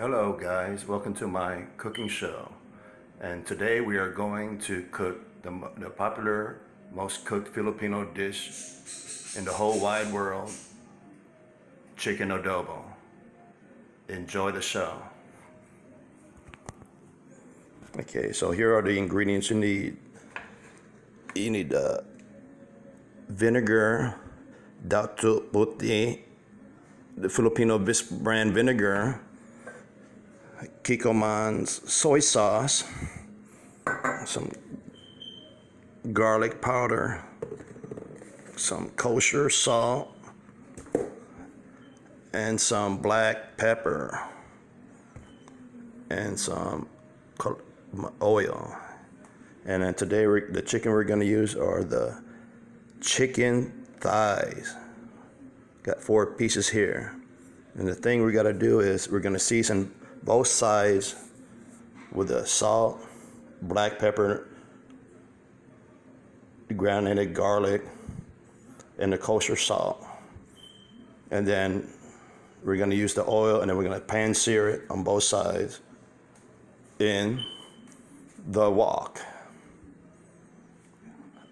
Hello guys, welcome to my cooking show, and today we are going to cook the popular, most cooked Filipino dish in the whole wide world, chicken adobo. Enjoy the show. Okay, so here are the ingredients you need. You need vinegar, dato puti, the Filipino disb brand vinegar, Kikkoman's soy sauce, some garlic powder, some kosher salt, and some black pepper, and some oil. And then today the chicken we're going to use are the chicken thighs. Got 4 pieces here. And the thing we got to do is we're going to season both sides with the salt, black pepper, grounded garlic, and the kosher salt. And then we're going to use the oil, and then we're going to pan sear it on both sides in the wok.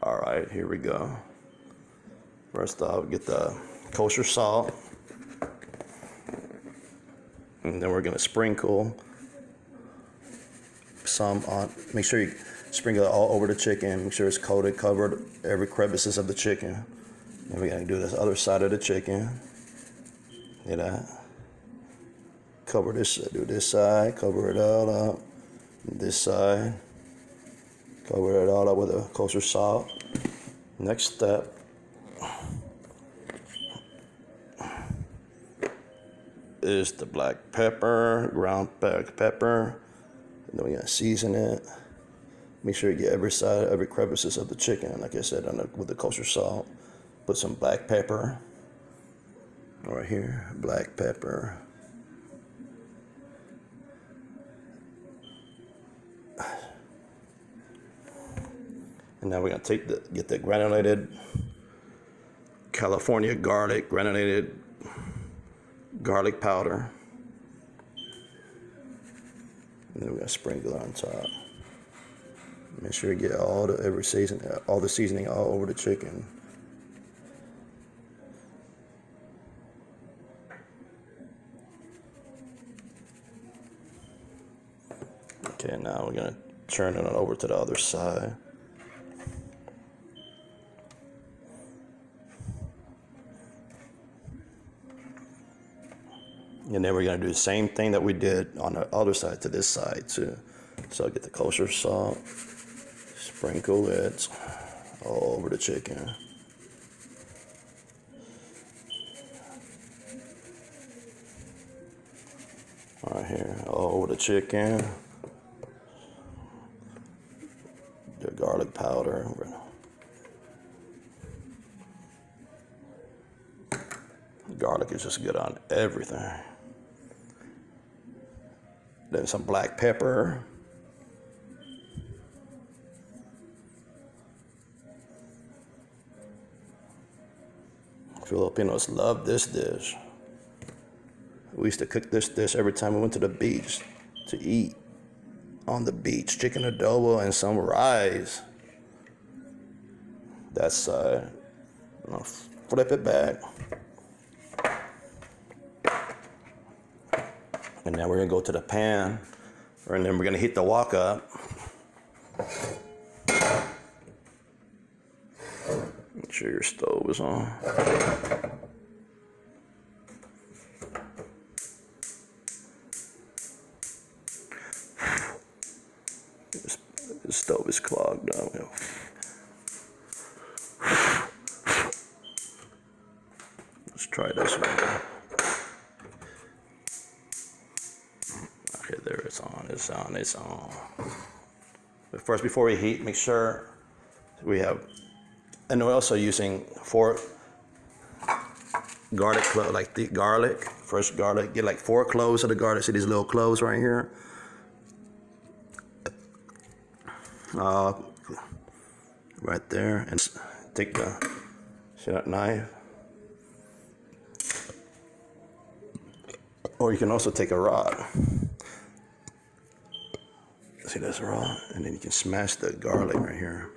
All right, here we go. First off, get the kosher salt. And then we're going to sprinkle some on. Make sure you sprinkle it all over the chicken. Make sure it's coated, covered every crevices of the chicken. Then we're going to do this other side of the chicken. See that? Cover this. Do this side. Cover it all up. This side. Cover it all up with a kosher salt. Next step. Is the black pepper, ground black pepper, and then we're gonna season it. Make sure you get every side, every crevices of the chicken, like I said, with the kosher salt. Put some black pepper right here, black pepper. And now we're gonna get the granulated California garlic, granulated garlic powder, and then we're gonna sprinkle it on top. Make sure you get all the seasoning all over the chicken. Okay, now we're gonna turn it over to the other side. And then we're going to do the same thing that we did on the other side to this side too. So I'll get the kosher salt, sprinkle it all over the chicken. Right here, all over the chicken. The garlic powder. Garlic is just good on everything. Then some black pepper. Filipinos love this dish. We used to cook this dish every time we went to the beach to eat on the beach. Chicken adobo and some rice. That side. I'll flip it back. And now we're going to go to the pan, and then we're going to heat the wok up. Make sure your stove is on. The stove is clogged up. Let's try this one. Okay, there it's on, it's on, it's on. But first, before we heat, make sure we have, and we're also using 4 garlic cloves, like the garlic, fresh garlic. Get like 4 cloves of the garlic. See these little cloves right here? Right there. And take the knife. Or you can also take a rod. See, that's raw, and then you can smash the garlic right here.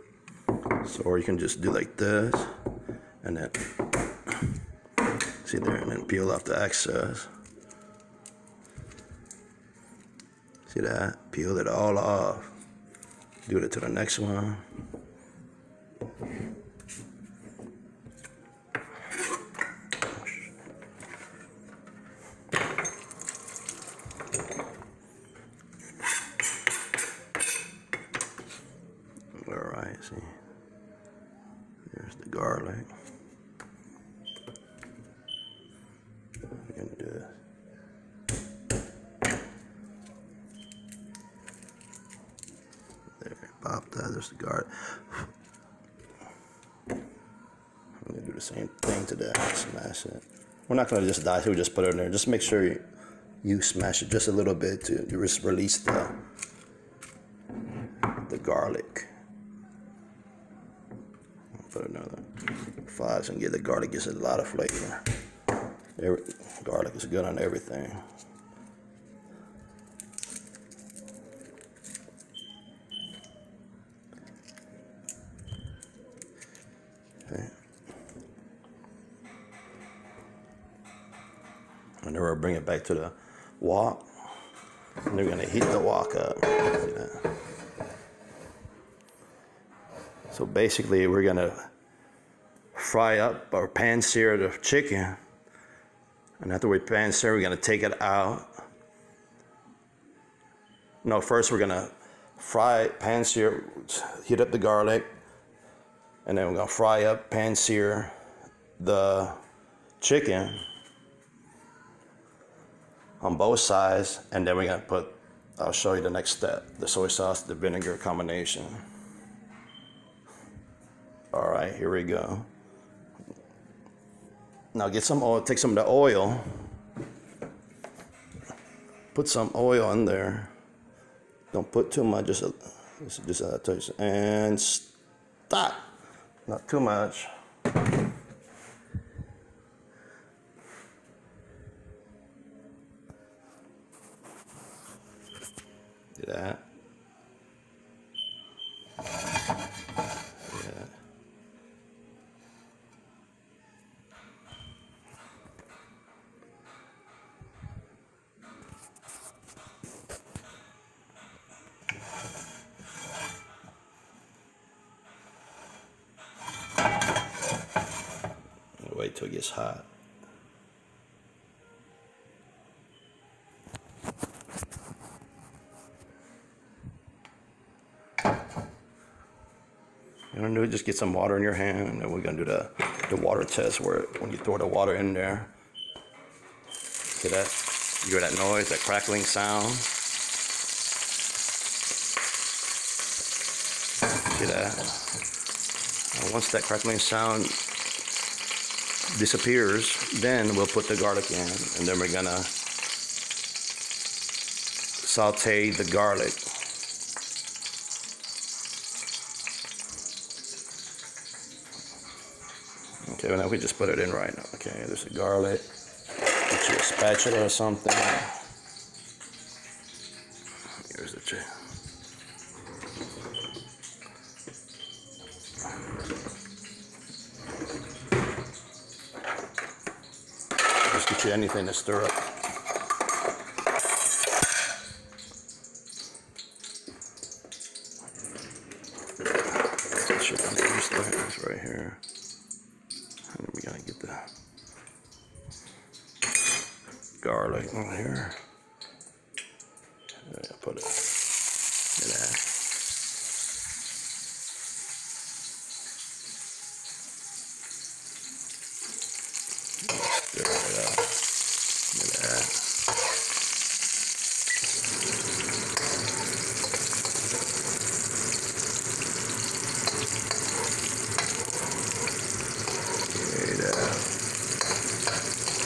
So, or you can just do like this, and then see there, and then peel off the excess. See that? Peel it all off. Do it to the next one. Alright, see. There's the garlic. We're gonna do this. There, pop that, there's the garlic. I'm gonna do the same thing to that, smash it. We're not gonna just dice it, we just put it in there. Just make sure you smash it just a little bit to just release the garlic. Put another 5 and get the garlic, gives it a lot of flavor. Garlic is good on everything. Okay. And then we'll bring it back to the wok. And they're gonna heat the wok up. See that? So basically, we're gonna fry up or pan sear the chicken, and after we pan sear, we're gonna take it out. No, first we're gonna pan sear, heat up the garlic, and then we're gonna fry up, pan sear the chicken on both sides, and then we're gonna put, I'll show you the next step, the soy sauce, the vinegar combination. All right, here we go. Now get some oil, take some of the oil, put some oil in there. Don't put too much, just a touch, and stop. Not too much. Do that. Wait till it gets hot. You're gonna do just get some water in your hand, and then we're gonna do the water test where when you throw the water in there. See that? You hear that noise, that crackling sound? See that? And once that crackling sound disappears, then we'll put the garlic in, and then we're gonna saute the garlic. Okay, well now we just put it in right now. Okay, there's the garlic. Get you a spatula or something. Here's the chicken. Just get you anything to stir up. Chicken is right here. And we gotta get the garlic on here. Yeah, put it in that. Stir it up. Look at that.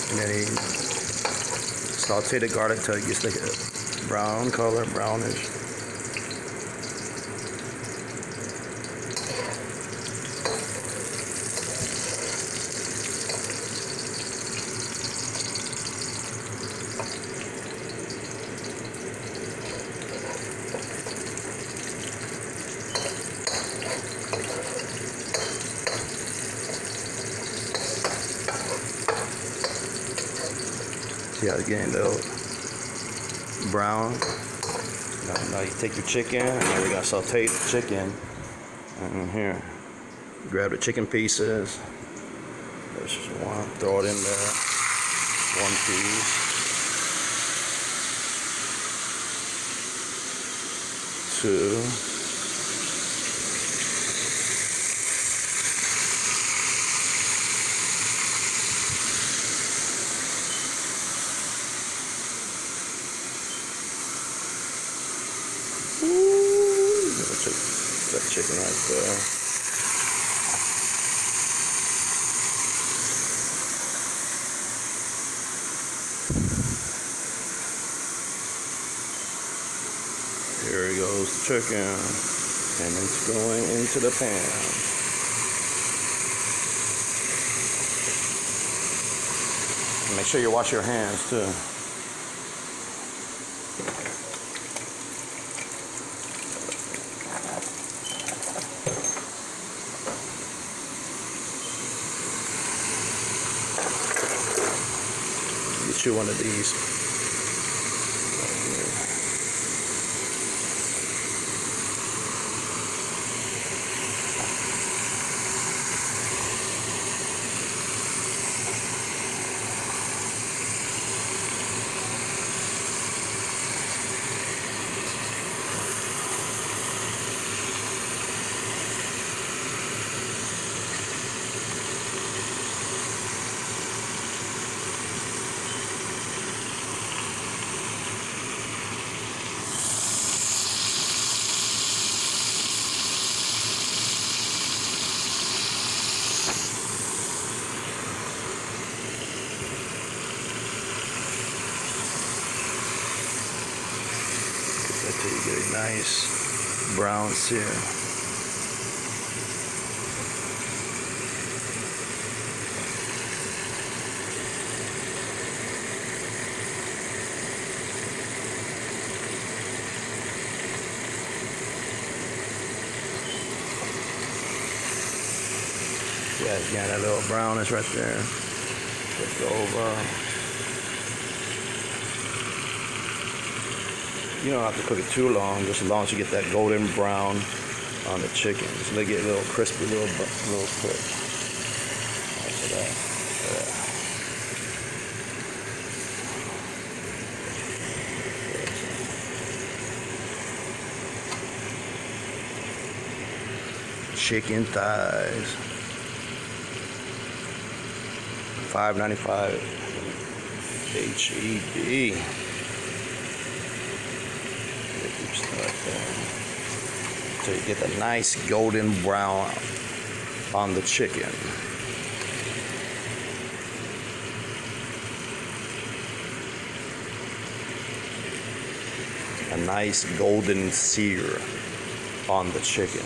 And then he saute the garlic till it gets like a brown color, brownish. See how it's getting a little brown. Now you take your chicken, and then we're gonna saute the chicken. And here, grab the chicken pieces. There's just one, throw it in there. One piece. Two. That chicken right there. Here goes the chicken, and it's going into the pan. Make sure you wash your hands too. Get you one of these. Until you get a nice brown sear. Yeah, again, that little brownish right there. Flip it over. You don't have to cook it too long, just as long as you get that golden brown on the chicken. Just let it get a little crispy, little quick. After that. Chicken thighs. $5.95 HEB. So you get the nice golden brown on the chicken. A nice golden sear on the chicken.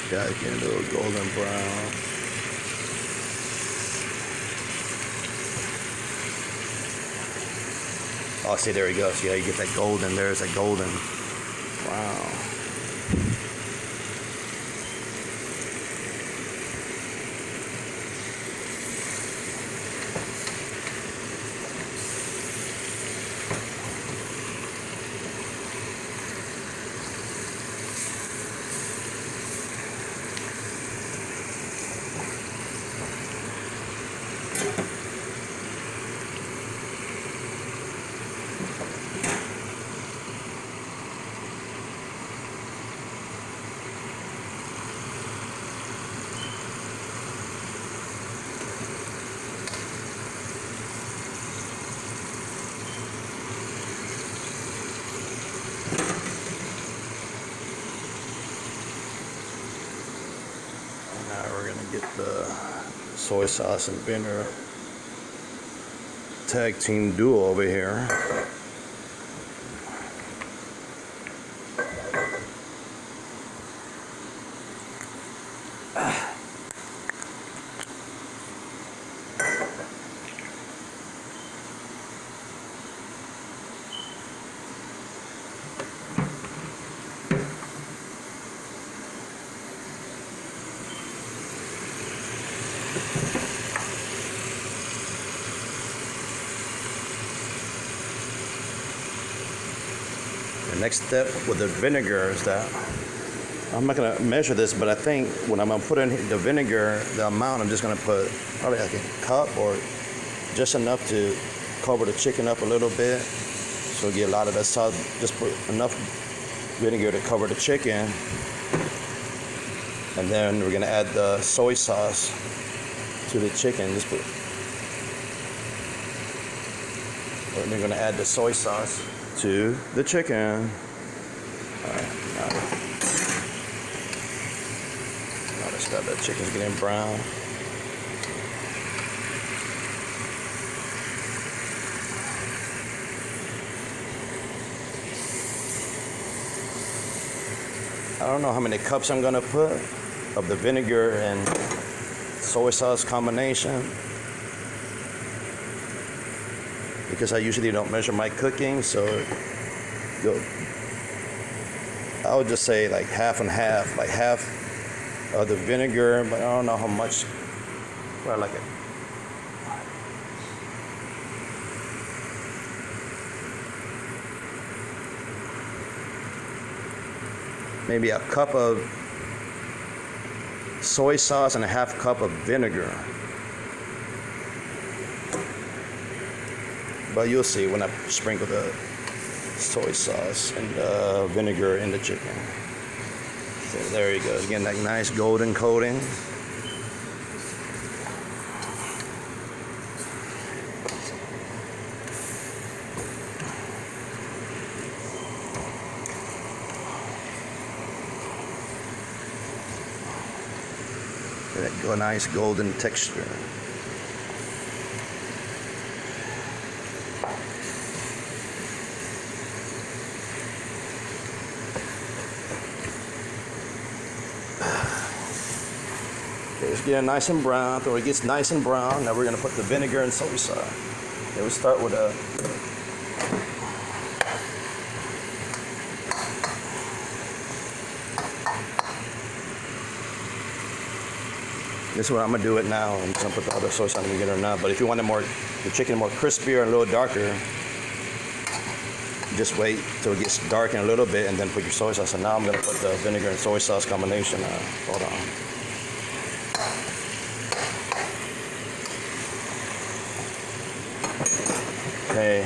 Got to get a little golden brown. Oh, see, there he goes. Yeah, you get that golden. There's a golden. Wow. Get the soy sauce and vinegar tag team duo over here. The next step with the vinegar is that I'm not going to measure this, but I think when I'm going to put in the vinegar, the amount, I'm just going to put probably like a cup or just enough to cover the chicken up a little bit, so we get a lot of that sauce. Just put enough vinegar to cover the chicken, and then we're going to add the soy sauce to the chicken. Just put, and we're going to add the soy sauce to the chicken. All right, now let's start that chicken's getting brown. I don't know how many cups I'm gonna put of the vinegar and soy sauce combination, because I usually don't measure my cooking, so I would just say like half and half, like half of the vinegar, but I don't know how much. Well, like it. Maybe a cup of soy sauce and a half cup of vinegar. But you'll see when I sprinkle the soy sauce and vinegar in the chicken. So there you go. Again, that nice golden coating. That nice golden texture. It's getting nice and brown. So it gets nice and brown, now we're going to put the vinegar and soy sauce. Okay, we'll start with a this is what I'm going to do it now. I'm just going to put the other soy sauce together now. But if you want the chicken more crispier and a little darker, just wait till it gets darkened a little bit and then put your soy sauce. And now I'm going to put the vinegar and soy sauce combination. Hold on. Okay.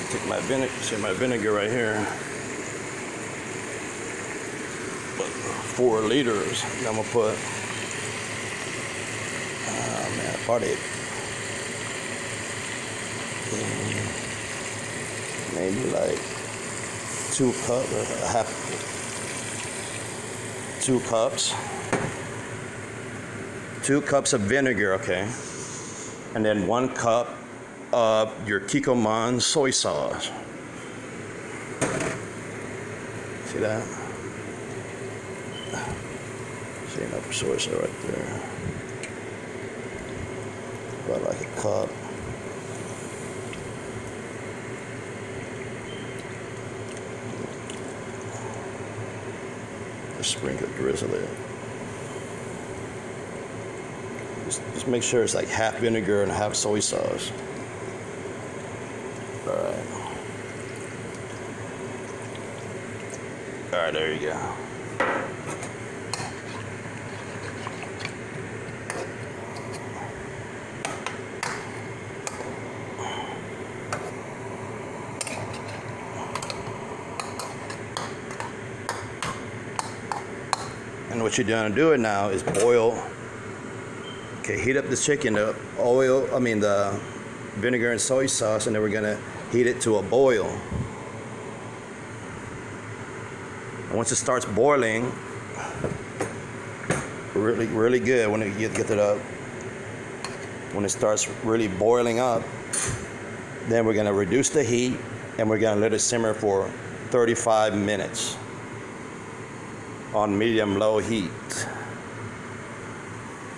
Take my vinegar. See my vinegar right here. 4 liters. And I'm gonna put. Oh man, probably maybe like 2 cups or a half. 2 cups. 2 cups of vinegar, okay, and then 1 cup of your Kikkoman soy sauce. See that? See enough soy sauce right there. About like a cup. Just sprinkle, drizzle it. Just make sure it's like half vinegar and half soy sauce. Alright. Alright, there you go. And what you're gonna do it now is boil. Okay, heat up the chicken, the vinegar and soy sauce, and then we're gonna heat it to a boil. And once it starts boiling, really good, when it get it up, when it starts really boiling up, then we're gonna reduce the heat and we're gonna let it simmer for 35 minutes on medium-low heat.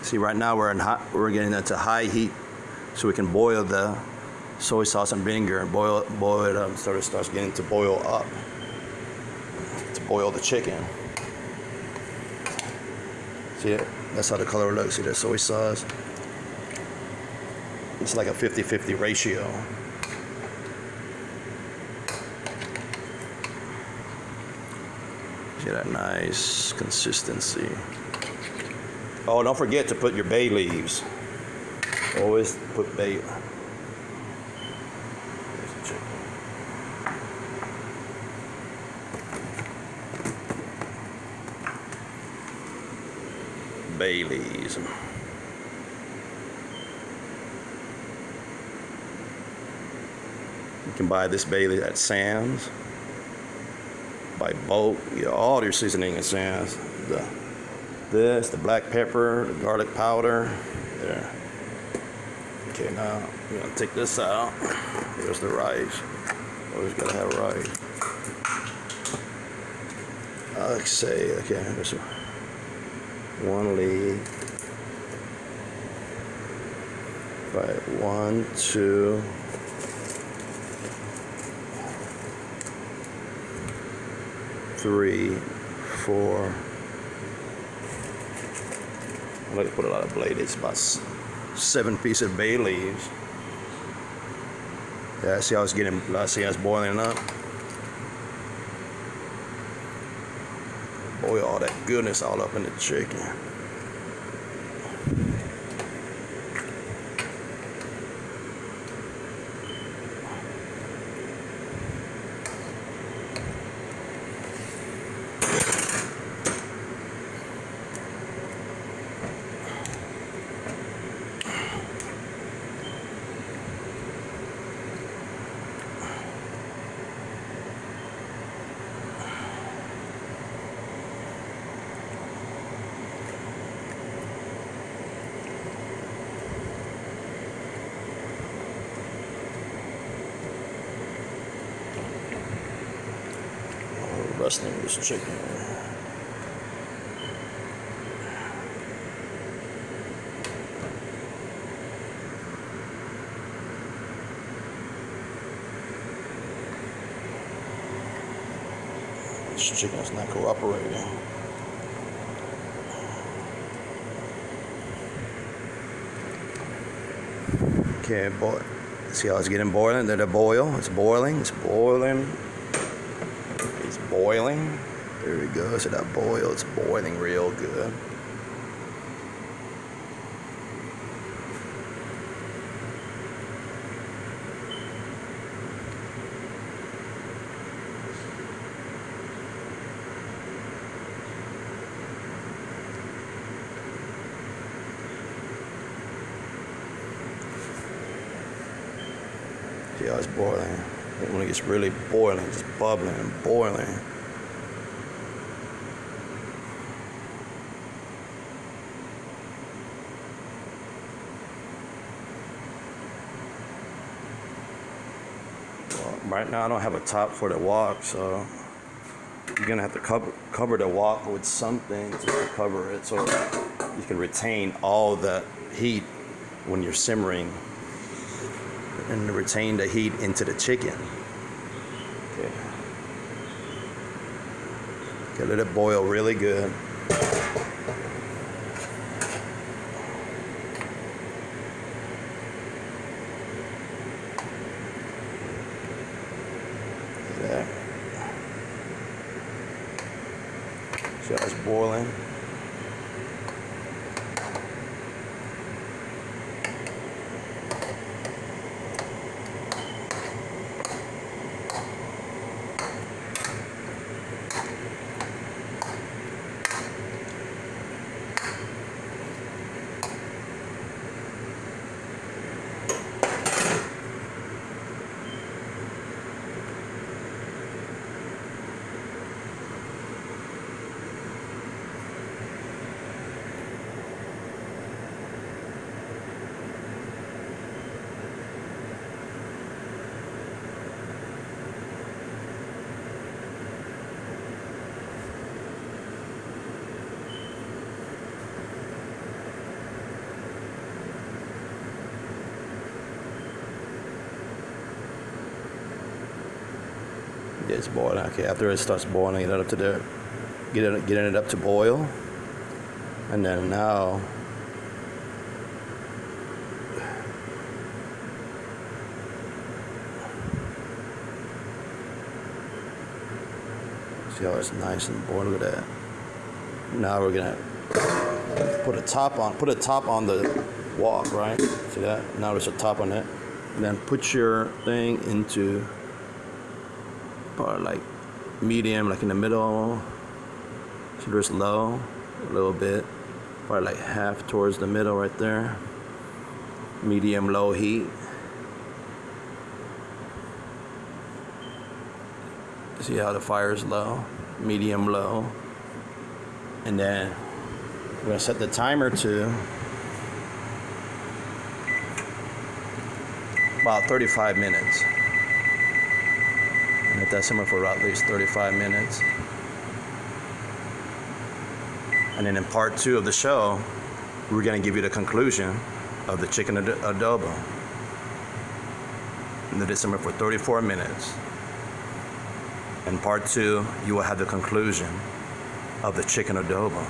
See, right now we're getting into high heat, so we can boil the soy sauce and vinegar and boil it up until it starts getting to boil up, to boil the chicken. See it? That's how the color looks. See that soy sauce? It's like a 50-50 ratio. See that nice consistency. Oh, don't forget to put your bay leaves. Always put bay. Bay leaves. You can buy this bay leaf at Sam's. By bulk, you get all your seasoning at Sam's. The black pepper, the garlic powder. There. Okay, now we're gonna take this out. Here's the rice. Always gotta have rice. I'll say, okay, there's one leaf. Right, 1, 2. Three, 4. I like to put a lot of blade. It's about 7 pieces of bay leaves. Yeah, see how it's getting. See how it's boiling up. Boil all that goodness all up in the chicken. Wrestling this chicken. This chicken is not cooperating. Okay, boy. See how it's getting boiling? Let it boil. It's boiling. It's boiling. Boiling. There we go. So that boil, it's boiling real good. See how it's boiling. When it gets really boiling, just bubbling and boiling. Well, right now I don't have a top for the wok, so you're gonna have to cover the wok with something to cover it so you can retain all the heat when you're simmering, and retain the heat into the chicken. Okay. Okay, let it boil really good. There. So it's boiling. Okay, it's boiling. Okay, after it starts boiling, get it up to there, getting it up to boil, and then now see how it's nice and boiled. Look at that. Now we're gonna put a top on the wok, right? See that? Now there's a top on it. And then put your thing into probably like medium, like in the middle. So there's low, a little bit, probably like half towards the middle right there. Medium low heat. See how the fire is low, medium low. And then we're gonna set the timer to about 35 minutes. And let that simmer for at least 35 minutes. And then in part 2 of the show, we're gonna give you the conclusion of the chicken adobo. And let it simmer for 34 minutes. In part 2, you will have the conclusion of the chicken adobo.